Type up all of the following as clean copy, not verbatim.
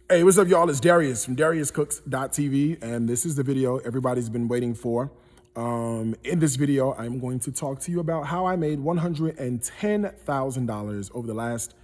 Hey, what's up, y'all? It's Darius from DariusCooks.tv, and this is the video everybody's been waiting for. In this video, I'm going to talk to you about how I made $110,000 over the last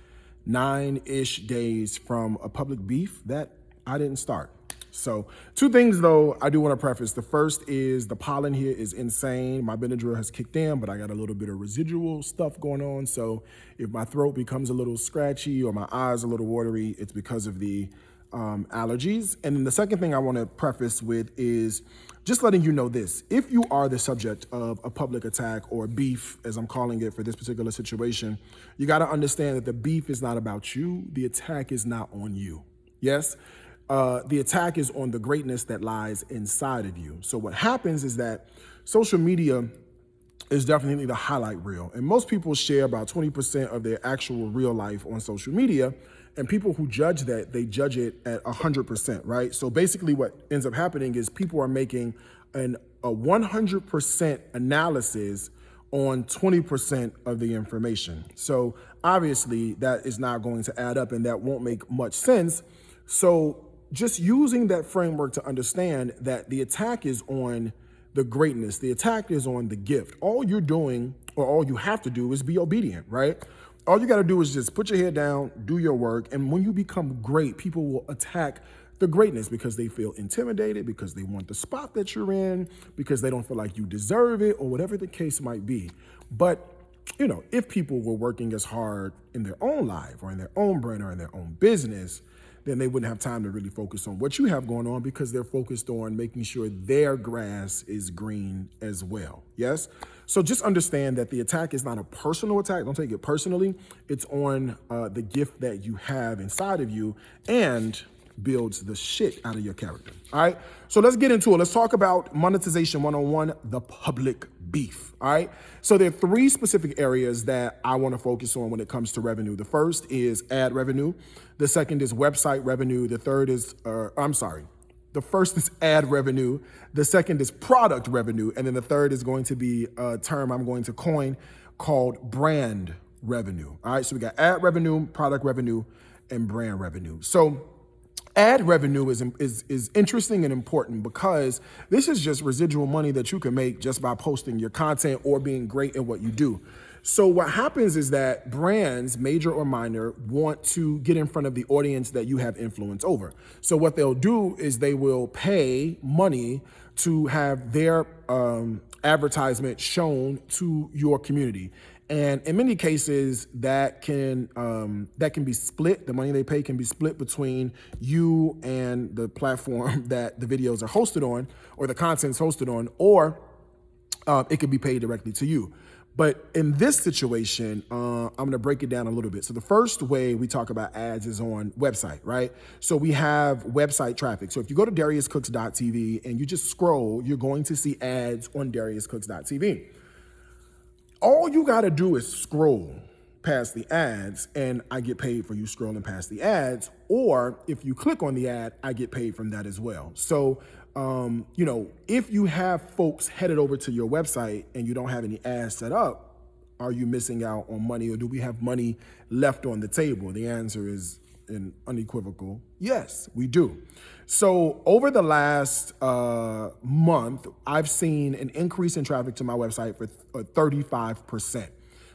9-ish days from a public beef that I didn't start. So two things though I do want to preface. The first is the pollen here is insane. My Benadryl has kicked in, but I got a little bit of residual stuff going on. So if my throat becomes a little scratchy or my eyes a little watery, it's because of the allergies. And then the second thing I want to preface with is just letting you know this. If you are the subject of a public attack or beef, as I'm calling it for this particular situation, you got to understand that the beef is not about you. The attack is not on you. Yes? The attack is on the greatness that lies inside of you. So what happens is that social media is definitely the highlight reel. And most people share about 20% of their actual real life on social media. And people who judge that, they judge it at 100%, right? So basically what ends up happening is people are making a 100% analysis on 20% of the information. So obviously that is not going to add up and that won't make much sense. So just using that framework to understand that the attack is on the greatness, the attack is on the gift. All you're doing, or all you have to do, is be obedient, right? All you got to do is just put your head down, do your work, and when you become great, people will attack the greatness because they feel intimidated, because they want the spot that you're in, because they don't feel like you deserve it, or whatever the case might be. But you know, if people were working as hard in their own life or in their own brand or in their own business, then they wouldn't have time to really focus on what you have going on because they're focused on making sure their grass is green as well. Yes? So just understand that the attack is not a personal attack. Don't take it personally. It's on the gift that you have inside of you and builds the shit out of your character. All right? So let's get into it. Let's talk about monetization 101, the public beef. All right? So there are three specific areas that I want to focus on when it comes to revenue. The first is ad revenue. The second is website revenue. The third is, the first is ad revenue. The second is product revenue. And then the third is going to be a term I'm going to coin called brand revenue. All right? So we got ad revenue, product revenue, and brand revenue. So ad revenue is interesting and important because this is just residual money that you can make just by posting your content or being great at what you do. So what happens is that brands, major or minor, want to get in front of the audience that you have influence over. So what they'll do is they will pay money to have their advertisement shown to your community. And in many cases, that can be split. The money they pay can be split between you and the platform that the videos are hosted on or the content's hosted on, or it could be paid directly to you. But in this situation, I'm gonna break it down a little bit. So the first way we talk about ads is on website, right? So we have website traffic. So if you go to DariusCooks.tv and you just scroll, you're going to see ads on DariusCooks.tv. All you gotta do is scroll past the ads and I get paid for you scrolling past the ads, or if you click on the ad, I get paid from that as well. So, you know, if you have folks headed over to your website and you don't have any ads set up, are you missing out on money, or do we have money left on the table? The answer is an unequivocal yes, we do. So over the last month, I've seen an increase in traffic to my website for 35%.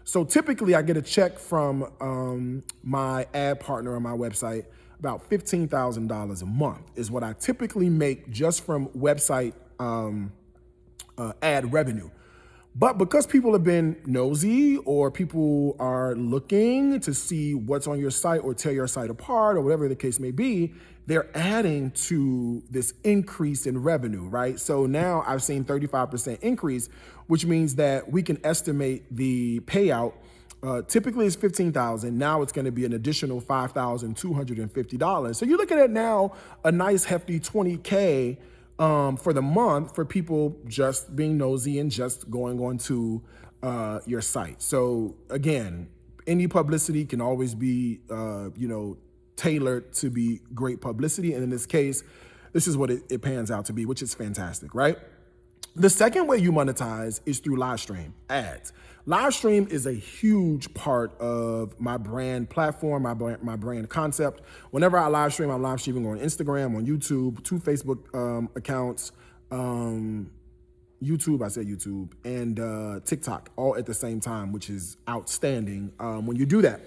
So typically I get a check from my ad partner on my website. About $15,000 a month is what I typically make just from website ad revenue. But because people have been nosy, or people are looking to see what's on your site or tear your site apart or whatever the case may be, they're adding to this increase in revenue, right? So now I've seen 35% increase, which means that we can estimate the payout. Typically it's $15,000. Now it's going to be an additional $5,250. So you're looking at now a nice hefty $20K for the month for people just being nosy and just going on to your site. So again, any publicity can always be, tailored to be great publicity. And in this case, this is what it pans out to be, which is fantastic, right? The second way you monetize is through live stream ads. Live stream is a huge part of my brand platform, my brand concept. Whenever I live stream, I'm live streaming on Instagram, on YouTube, 2 Facebook accounts, YouTube, and TikTok all at the same time, which is outstanding. When you do that,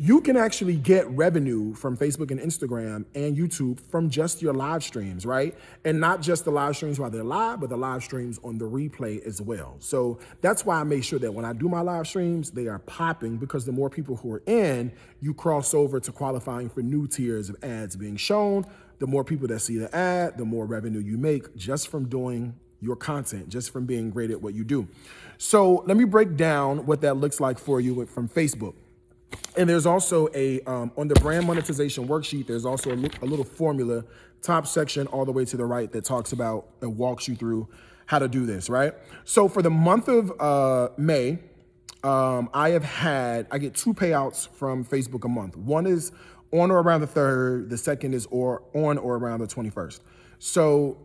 you can actually get revenue from Facebook and Instagram and YouTube from just your live streams, right? And not just the live streams while they're live, but the live streams on the replay as well. So that's why I make sure that when I do my live streams, they are popping, because the more people who are in, you cross over to qualifying for new tiers of ads being shown. The more people that see the ad, the more revenue you make just from doing your content, just from being great at what you do. So let me break down what that looks like for you from Facebook. And there's also on the brand monetization worksheet, there's also a little formula, top section all the way to the right, that talks about and walks you through how to do this, right? So for the month of May, I get 2 payouts from Facebook a month. One is on or around the 3rd. The second is on or around the 21st. So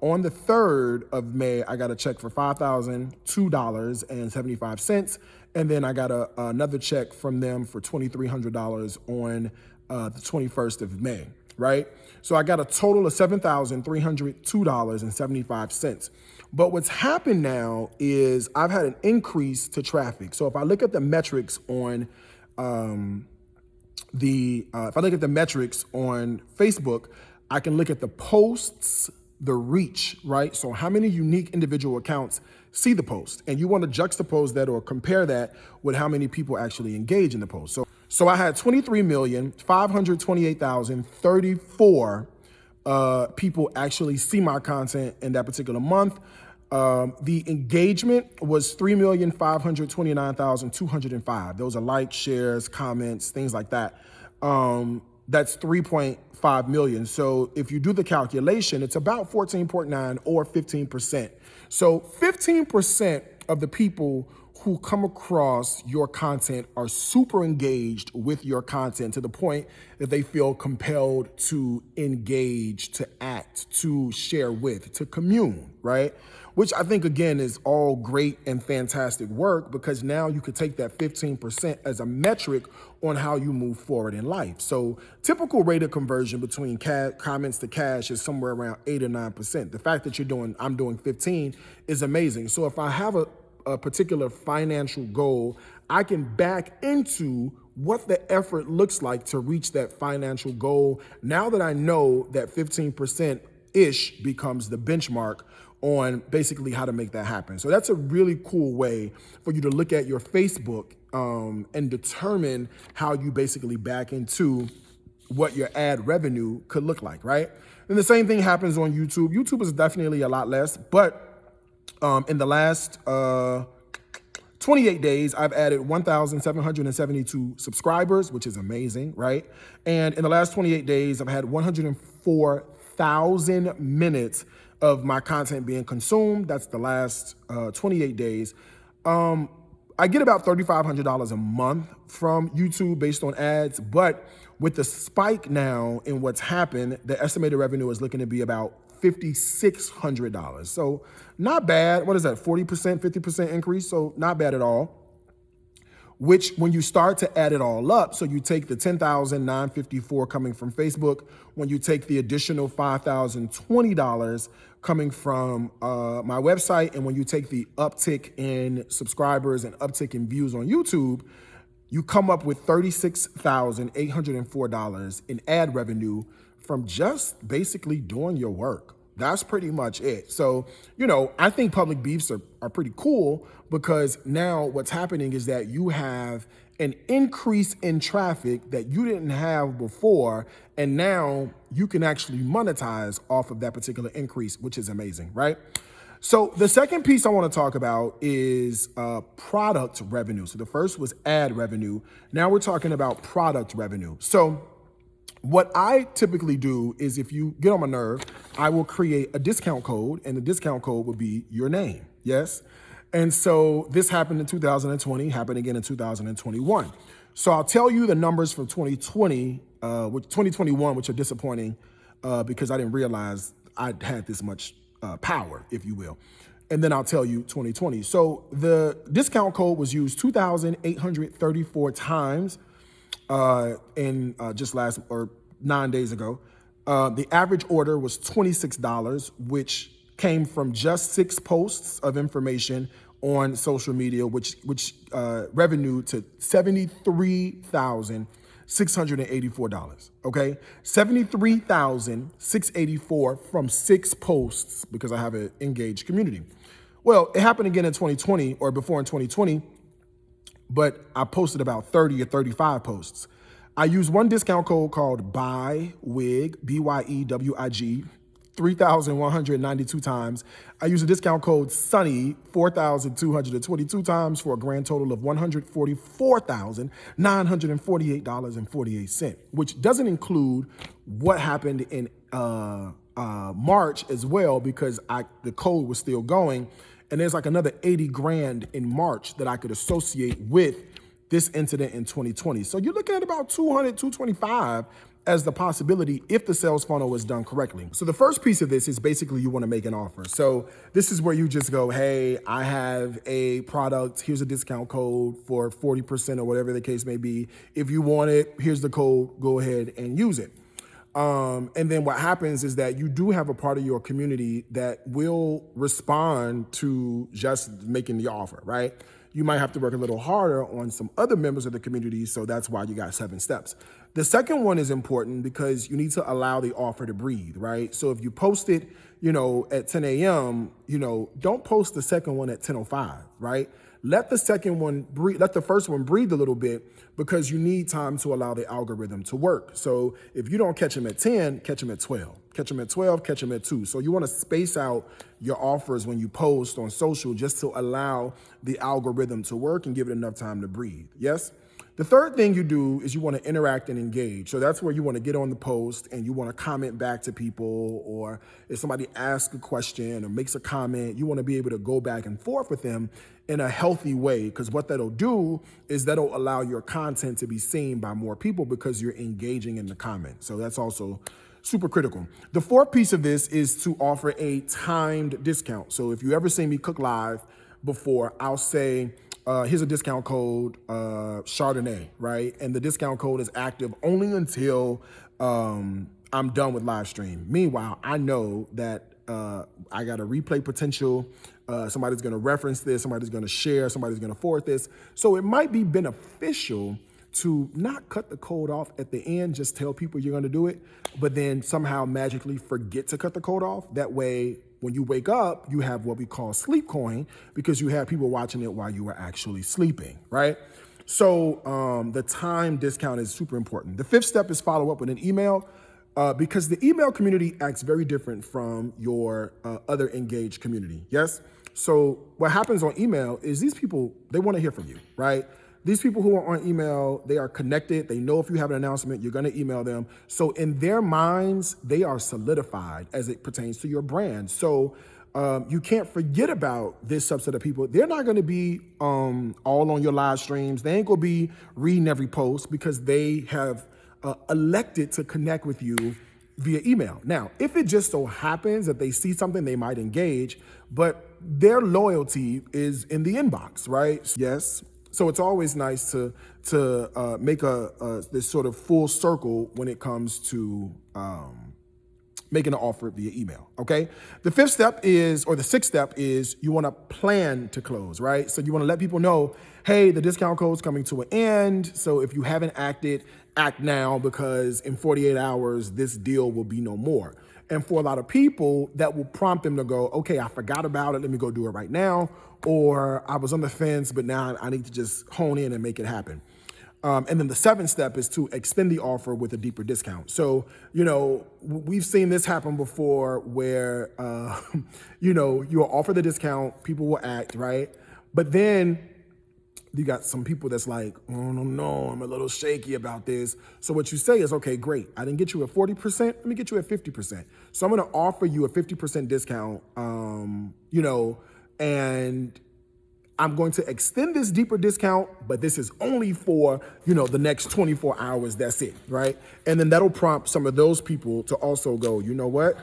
on the 3rd of May, I got a check for $5,002.75. And then I got another check from them for $2,300 on the 21st of May, right? So I got a total of $7,302.75. But what's happened now is I've had an increase to traffic. So if I look at the metrics on Facebook, I can look at the posts, the reach, right? So how many unique individual accounts see the post? And you want to juxtapose that or compare that with how many people actually engage in the post. So I had 23,528,034 people actually see my content in that particular month. The engagement was 3,529,205. Those are likes, shares, comments, things like that. That's 3.5 million. So if you do the calculation, it's about 14.9 or 15%. So 15% of the people who come across your content are super engaged with your content to the point that they feel compelled to engage, to act, to share with, to commune, right? Which I think, again, is all great and fantastic work, because now you could take that 15% as a metric on how you move forward in life. So typical rate of conversion between comments to cash is somewhere around 8 or 9%. The fact that I'm doing 15 is amazing. So if I have a particular financial goal, I can back into what the effort looks like to reach that financial goal. Now that I know that 15%-ish becomes the benchmark on basically how to make that happen. So that's a really cool way for you to look at your Facebook and determine how you basically back into what your ad revenue could look like, right? And the same thing happens on YouTube. YouTube is definitely a lot less, but in the last 28 days, I've added 1,772 subscribers, which is amazing, right? And in the last 28 days, I've had 104,000 minutes of my content being consumed. That's the last 28 days. I get about $3,500 a month from YouTube based on ads, but with the spike now in what's happened, the estimated revenue is looking to be about $5,600. So not bad. What is that, 40%, 50% increase? So not bad at all. Which, when you start to add it all up, so you take the 10,954 coming from Facebook, when you take the additional $5,020 coming from my website, and when you take the uptick in subscribers and uptick in views on YouTube, you come up with $36,804 in ad revenue from just basically doing your work. That's pretty much it. So, I think public beefs are pretty cool, because now what's happening is that you have an increase in traffic that you didn't have before, and now you can actually monetize off of that particular increase, which is amazing, right? So the second piece I want to talk about is product revenue. So the first was ad revenue. Now we're talking about product revenue. So what I typically do is, if you get on my nerve, I will create a discount code, and the discount code will be your name, yes? And so this happened in 2020, happened again in 2021. So I'll tell you the numbers from 2021, which are disappointing because I didn't realize I had this much power, if you will. and then I'll tell you 2020. So the discount code was used 2,834 times in just last or 9 days ago. The average order was $26, which came from just 6 posts of information on social media, which revenue to $73,684. Okay, $73,684 from 6 posts because I have an engaged community. Well, it happened again in 2020 or before in 2020, but I posted about 30 or 35 posts. I used one discount code called BYWIG, BYEWIG, 3,192 times. I used a discount code SUNNY 4,222 times for a grand total of $144,948.48, which doesn't include what happened in March as well, because the code was still going. And there's like another 80 grand in March that I could associate with this incident in 2020. So you're looking at about 200, 225 as the possibility if the sales funnel is done correctly. So the first piece of this is basically you want to make an offer. So this is where you just go, hey, I have a product, here's a discount code for 40% or whatever the case may be. If you want it, here's the code, go ahead and use it. And then what happens is that you do have a part of your community that will respond to just making the offer, right? You might have to work a little harder on some other members of the community, so that's why you got 7 steps. The second one is important because you need to allow the offer to breathe, right? So if you post it, at 10 a.m., don't post the second one at 10:05, right? Let the second one breathe, let the first one breathe a little bit, because you need time to allow the algorithm to work. So if you don't catch them at 10, catch them at 12. Catch them at 12, catch them at 2. So you want to space out your offers when you post on social just to allow the algorithm to work and give it enough time to breathe. Yes? The third thing you do is you want to interact and engage. So that's where you want to get on the post and you want to comment back to people, or if somebody asks a question or makes a comment, you want to be able to go back and forth with them in a healthy way, because what that'll do is that'll allow your content to be seen by more people because you're engaging in the comments. So that's also super critical. The fourth piece of this is to offer a timed discount. So if you ever see me cook live before, I'll say, here's a discount code, Chardonnay, right? And the discount code is active only until I'm done with live stream. Meanwhile, I know that I got a replay potential. Somebody's gonna reference this, somebody's gonna share, somebody's gonna forward this. So it might be beneficial to not cut the code off at the end, just tell people you're gonna do it, but then somehow magically forget to cut the code off. That way, when you wake up, you have what we call sleep coin, because you have people watching it while you were actually sleeping, right? So the time discount is super important. The fifth step is follow up with an email, because the email community acts very different from your other engaged community, yes? So what happens on email is these people, they wanna hear from you, right? These people who are on email, they are connected. They know if you have an announcement, you're gonna email them. So in their minds, they are solidified as it pertains to your brand. So you can't forget about this subset of people. They're not gonna be all on your live streams. They ain't gonna be reading every post because they have elected to connect with you via email. Now, if it just so happens that they see something, they might engage, but their loyalty is in the inbox, right? Yes. So it's always nice to make this sort of full circle when it comes to making an offer via email, okay? The fifth step is, or the sixth step is, you wanna plan to close, right? So you wanna let people know, hey, the discount code's coming to an end, so if you haven't acted, act now, because in 48 hours, this deal will be no more. And for a lot of people, that will prompt them to go, okay, I forgot about it, let me go do it right now, or I was on the fence, but now I need to just hone in and make it happen. And then the seventh step is to extend the offer with a deeper discount. So, we've seen this happen before where, you'll offer the discount, people will act, right? But then you got some people that's like, oh, no, I'm a little shaky about this. So what you say is, okay, great. I didn't get you at 40%. Let me get you at 50%. So I'm going to offer you a 50% discount, and I'm going to extend this deeper discount, but this is only for, the next 24 hours. That's it, right? And then that'll prompt some of those people to also go, you know what?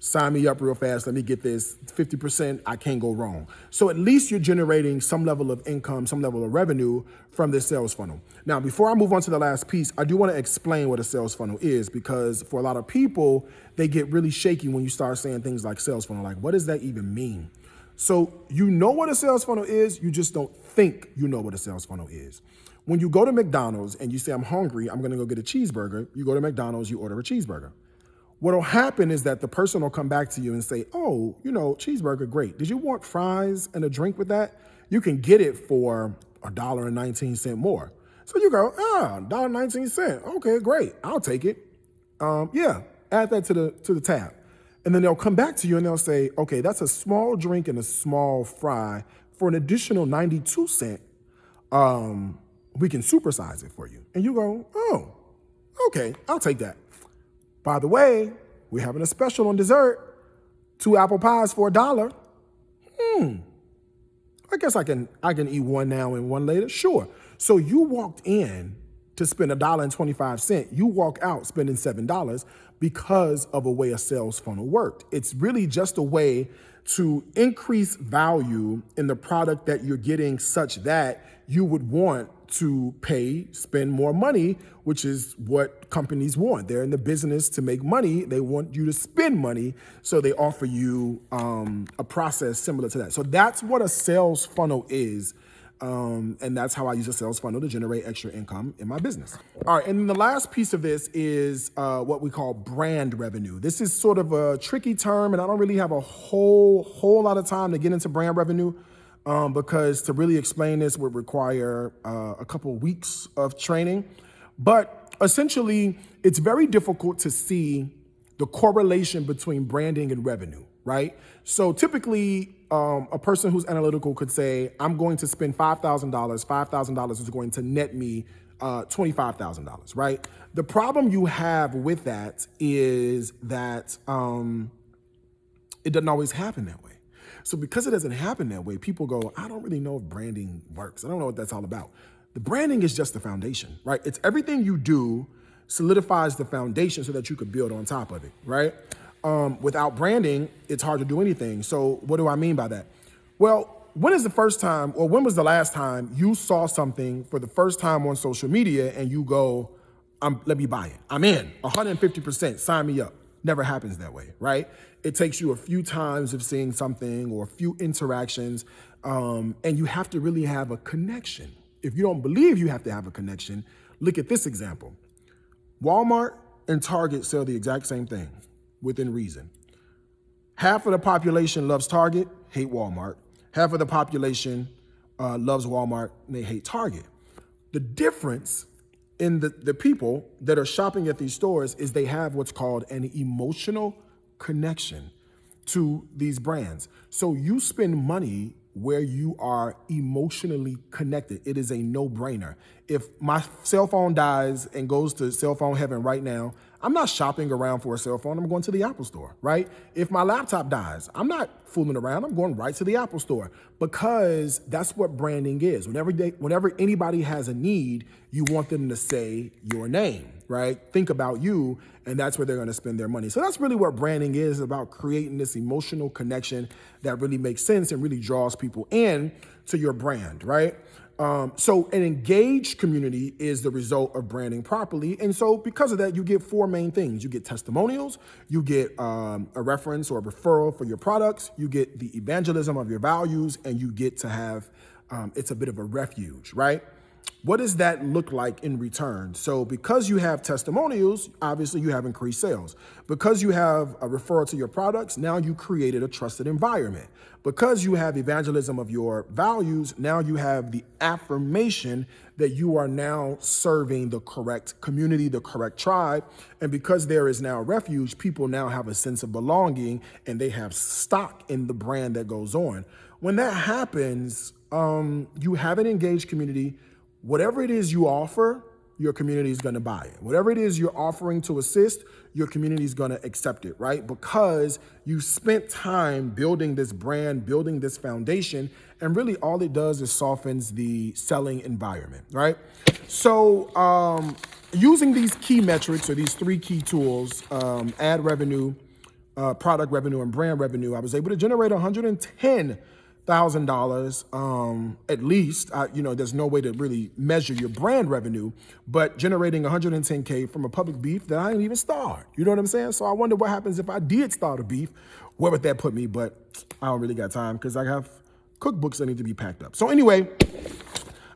Sign me up real fast. Let me get this 50%. I can't go wrong. So at least you're generating some level of income, some level of revenue from this sales funnel. Now, before I move on to the last piece, I do want to explain what a sales funnel is, because for a lot of people, they get really shaky when you start saying things like sales funnel. Like, what does that even mean? So you know what a sales funnel is, you just don't think you know what a sales funnel is. When you go to McDonald's and you say, I'm hungry, I'm gonna go get a cheeseburger, you go to McDonald's, you order a cheeseburger. What'll happen is that the person will come back to you and say, oh, cheeseburger, great. Did you want fries and a drink with that? You can get it for $1.19 more. So you go, $1.19. Okay, great. I'll take it. Yeah, add that to the tab. And then they'll come back to you and they'll say, okay, that's a small drink and a small fry for an additional 92 cents. We can supersize it for you. And you go, oh, okay, I'll take that. By the way, we're having a special on dessert, 2 apple pies for $1. I guess I can eat one now and one later. Sure. So you walked in to spend $1.25. You walk out spending $7 because of a way a sales funnel worked. It's really just a way to increase value in the product that you're getting, such that you would want to spend more money, which is what companies want. They're in the business to make money. They want you to spend money, so they offer you a process similar to that. So that's what a sales funnel is. And that's how I use a sales funnel to generate extra income in my business. All right, and then the last piece of this is what we call brand revenue. This is sort of a tricky term, and I don't really have a whole lot of time to get into brand revenue, because to really explain this would require a couple of weeks of training. But essentially, it's very difficult to see the correlation between branding and revenue, right? So typically, a person who's analytical could say, I'm going to spend $5,000. $5,000 is going to net me $25,000, right? The problem you have with that is that it doesn't always happen that way. So because it doesn't happen that way, people go, I don't really know if branding works. I don't know what that's all about. The branding is just the foundation, right? It's everything you do solidifies the foundation so that you could build on top of it, right? Without branding, it's hard to do anything. So what do I mean by that? Well, when was the last time you saw something for the first time on social media and you go, let me buy it. I'm in 150%, sign me up. Never happens that way, right? It takes you a few times of seeing something or a few interactions, and you have to really have a connection. If you don't believe you have to have a connection, look at this example. Walmart and Target sell the exact same thing within reason. Half of the population loves Target, hate Walmart. Half of the population loves Walmart, and they hate Target. The difference in the people that are shopping at these stores is they have what's called an emotional connection to these brands. So you spend money where you are emotionally connected. It is a no-brainer. If my cell phone dies and goes to cell phone heaven right now, I'm not shopping around for a cell phone. I'm going to the Apple store, right? If my laptop dies, I'm not fooling around. I'm going right to the Apple store, because that's what branding is. Whenever anybody has a need, you want them to say your name, right? Think about you, and that's where they're going to spend their money. So that's really what branding is, about creating this emotional connection that really makes sense and really draws people in to your brand, right? So an engaged community is the result of branding properly. And so because of that, you get 4 main things. You get testimonials, you get a reference or a referral for your products, you get the evangelism of your values, and you get to have, it's a bit of a refuge, right? What does that look like in return? So because you have testimonials, obviously you have increased sales. Because you have a referral to your products, now you created a trusted environment. Because you have evangelism of your values, now you have the affirmation that you are now serving the correct community, the correct tribe. And because there is now a refuge, people now have a sense of belonging, and they have stock in the brand that goes on. When that happens, you have an engaged community. Whatever it is you offer, your community is going to buy it. Whatever it is you're offering to assist, your community is going to accept it, right? Because you spent time building this brand, building this foundation, and really all it does is softens the selling environment, right? So using these key metrics, or these 3 key tools, ad revenue, product revenue and brand revenue, I was able to generate $110,000 at least. There's no way to really measure your brand revenue, but generating 110K from a public beef that I didn't even start. You know what I'm saying? So I wonder what happens if I did start a beef. Where would that put me? But I don't really got time because I have cookbooks that need to be packed up. So anyway,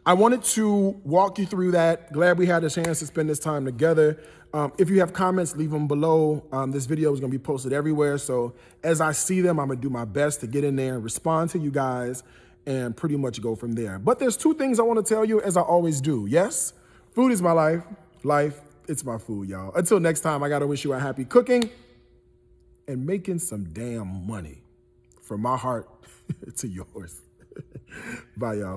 I wanted to walk you through that. Glad we had a chance to spend this time together. If you have comments, leave them below. This video is gonna be posted everywhere. So as I see them, I'm gonna do my best to get in there and respond to you guys and pretty much go from there. But there's two things I wanna tell you, as I always do. Yes, food is my life. Life, it's my food, y'all. Until next time, I gotta wish you a happy cooking and making some damn money. From my heart to yours. Bye, y'all.